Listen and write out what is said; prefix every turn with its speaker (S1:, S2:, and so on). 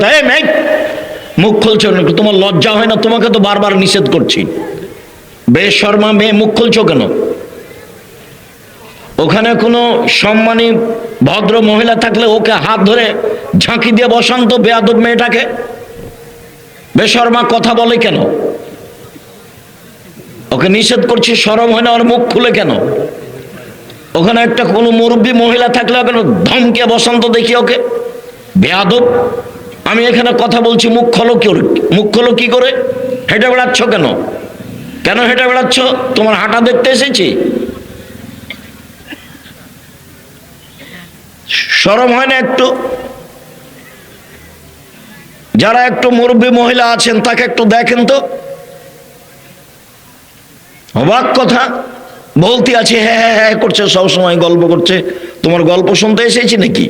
S1: তাই মেঘ মুখ খুলছো না, তোমার লজ্জা হয় না? তোমাকে তো বারবার নিষেধ করছি। বেশর্মা মেয়ে মুখ খুলছো কেন? ওখানে কোনো সম্মানী ভদ্র মহিলা থাকলে ওকে হাত ধরে ঝাঁকি দিয়ে বসান তো বেয়াদব মেয়েটাকে। বেশর্মা কথা বলে কেন? ওকে নিষেধ করছি, শরম হয় না? ওর মুখ খুলে কেন? ওখানে একটা কোনো মুরব্বী মহিলা থাকলে ওখানে ধমকে বসান তো দেখি ওকে, বেয়াদব। আমি এখানে কথা বলছি, মুখ খোলো কি? মুখ খোলো কি করে? হেঁটে বেড়াচ্ছ কেন? কেন হেঁটে বেড়াচ্ছ? তোমার হাঁটা দেখতে এসেছি? শরম হয় না একটু? যারা একটু মুরব্বী মহিলা আছেন তাকে একটু দেখেন তো। অবাক কথা বলতে আছে, হ্যাঁ হ্যাঁ হ্যাঁ করছে, সবসময় গল্প করছে। তোমার গল্প শুনতে এসেছি নাকি?